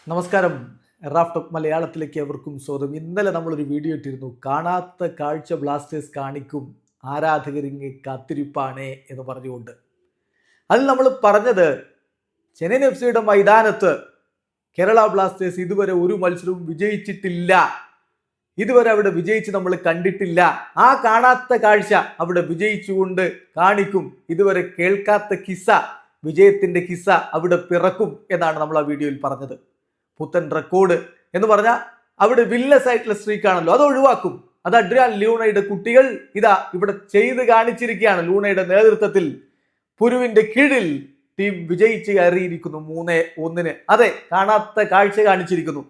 നമസ്കാരം. Raf talk മലയാളത്തിലേക്ക് എവർക്കും സ്വാഗതം. ഇന്നലെ നമ്മളൊരു വീഡിയോ ഇട്ടിരുന്നു. കാണാത്ത കാഴ്ച ബ്ലാസ്റ്റേഴ്സ് കാണിക്കും, ആരാധകരിങ്ങ് കാത്തിരിപ്പാണേ എന്ന് പറഞ്ഞുകൊണ്ട്. അതിൽ നമ്മൾ പറഞ്ഞത് ചെന്നൈയിൻ എഫ് സിയുടെ മൈതാനത്ത് കേരള ബ്ലാസ്റ്റേഴ്സ് ഇതുവരെ ഒരു മത്സരവും വിജയിച്ചിട്ടില്ല. ഇതുവരെ അവിടെ വിജയിച്ച് നമ്മൾ കണ്ടിട്ടില്ല. ആ കാണാത്ത കാഴ്ച അവിടെ വിജയിച്ചുകൊണ്ട് കാണിക്കും. ഇതുവരെ കേൾക്കാത്ത കിസ്സ, വിജയത്തിന്റെ കിസ്സ അവിടെ പിറക്കും എന്നാണ് നമ്മൾ ആ വീഡിയോയിൽ പറഞ്ഞത്. പുത്തൻ റെക്കോർഡ് എന്ന് പറഞ്ഞാൽ അവിടെ വില്ലസ് ആയിട്ടുള്ള സ്ട്രീക്കാണല്ലോ, അത് ഒഴിവാക്കും. അത് അഡ്രിയാൻ ലൂണയുടെ കുട്ടികൾ ഇതാ ഇവിടെ ചെയ്ത് കാണിച്ചിരിക്കുകയാണ്. ലൂണയുടെ നേതൃത്വത്തിൽ പുരുവിന്റെ കീഴിൽ ടീം വിജയിച്ച് കയറിയിരിക്കുന്നു 3-1. അതെ, കാണാത്ത കാഴ്ച കാണിച്ചിരിക്കുന്നു.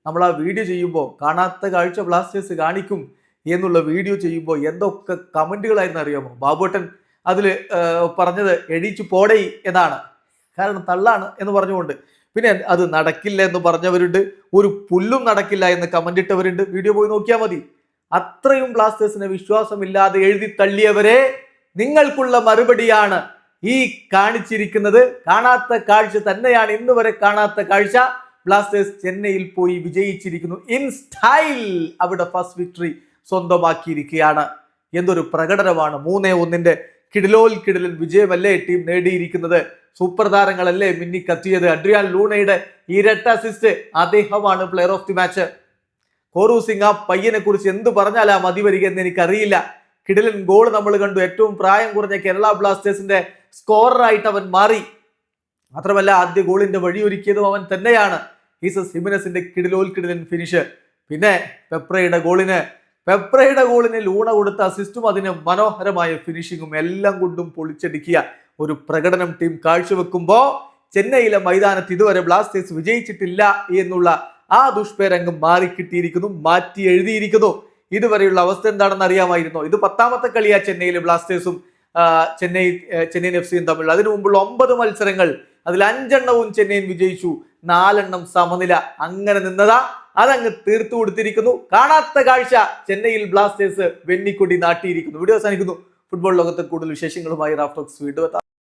നമ്മൾ ആ വീഡിയോ ചെയ്യുമ്പോൾ കാണാത്ത കാഴ്ച ബ്ലാസ്റ്റേഴ്സ് കാണിക്കും എന്നുള്ള വീഡിയോ ചെയ്യുമ്പോൾ എന്തൊക്കെ കമന്റുകളായിരുന്നു അറിയാമോ? ബാബുട്ടൻ അതിൽ പറഞ്ഞത് എണീച്ചു പോടേ എന്നാണ്, കാരണം തള്ളാണ് എന്ന് പറഞ്ഞുകൊണ്ട്. പിന്നെ അത് നടക്കില്ല എന്ന് പറഞ്ഞവരുണ്ട്, ഒരു പുല്ലും നടക്കില്ല എന്ന് കമന്റ് ഇട്ടവരുണ്ട്. വീഡിയോ പോയി നോക്കിയാൽ മതി. അത്രയും ബ്ലാസ്റ്റേഴ്സിനെ വിശ്വാസമില്ലാതെ എഴുതി തള്ളിയവരെ നിങ്ങൾക്കുള്ള മറുപടിയാണ് ഈ കാണിച്ചിരിക്കുന്നത്. കാണാത്ത കാഴ്ച തന്നെയാണ്, ഇന്ന് വരെ കാണാത്ത കാഴ്ച. ബ്ലാസ്റ്റേഴ്സ് ചെന്നൈയിൽ പോയി വിജയിച്ചിരിക്കുന്നു ഇൻ സ്റ്റൈൽ. അവിടെ ഫസ്റ്റ് വിക്ടറി സ്വന്തമാക്കിയിരിക്കുകയാണ്. എന്തൊരു പ്രകടനമാണ്! 3-1 കിടിലൻ വിജയമല്ലേ ടീം നേടിയിരിക്കുന്നത്. സൂപ്പർ താരങ്ങളല്ലേ മിന്നി കത്തിയത്. അഡ്രിയാൻ ലൂണയുടെ ഇരട്ട അസിസ്റ്റ്, അദ്ദേഹമാണ് player of the match. Koru Singh ആ പയ്യനെ കുറിച്ച് എന്ത് പറഞ്ഞാലാ മതി വരിക എന്ന് എനിക്കറിയില്ല. കിടിലൻ ഗോൾ നമ്മൾ കണ്ടു. ഏറ്റവും പ്രായം കുറഞ്ഞ കേരള ബ്ലാസ്റ്റേഴ്സിന്റെ സ്കോററായിട്ട് അവൻ മാറി. മാത്രമല്ല ആദ്യ ഗോളിന്റെ വഴിയൊരുക്കിയതും അവൻ തന്നെയാണ്. ഈസസ് ഹിമിനസിന്റെ കിടിലൻ ഫിനിഷ്. പിന്നെ പെപ്രയുടെ ഗോളിന് ലൂണ കൊടുത്ത അസിസ്റ്റും അതിന് മനോഹരമായ ഫിനിഷിങ്ങും എല്ലാം കൊണ്ടും പൊളിച്ചടിക്കിയ ഒരു പ്രകടനം ടീം കാഴ്ചവെക്കുമ്പോൾ ചെന്നൈയിലെ മൈതാനത്ത് ഇതുവരെ ബ്ലാസ്റ്റേഴ്സ് വിജയിച്ചിട്ടില്ല എന്നുള്ള ആ ദുഷ്പേരംഗം മാറിക്കിട്ടിയിരിക്കുന്നു, മാറ്റി എഴുതിയിരിക്കുന്നു. അവസ്ഥ എന്താണെന്ന് അറിയാമായിരുന്നോ? ഇത് 10ാമത്തെ കളിയാ ചെന്നൈയിലെ ബ്ലാസ്റ്റേഴ്സും ചെന്നൈയിൻ എഫ് സിയും തമ്മിൽ. അതിനു മുമ്പുള്ള 9 മത്സരങ്ങൾ, അതിൽ 5 എണ്ണവും ചെന്നൈയിൻ വിജയിച്ചു, 4 എണ്ണം സമനില. അങ്ങനെ നിന്നതാ, അതങ്ങ് തീർത്തു കൊടുത്തിരിക്കുന്നു. കാണാത്ത കാഴ്ച ചെന്നൈയിൽ ബ്ലാസ്റ്റേഴ്സ് വെന്നിക്കൊടി നാട്ടിയിരിക്കുന്നു. വീഡിയോ അവസാനിക്കുന്നു. ഫുട്ബോൾ ലോകത്തെ കൂടുതൽ വിശേഷങ്ങളുമായി റാഫ് ടോക്സ് വീണ്ടും എത്താം.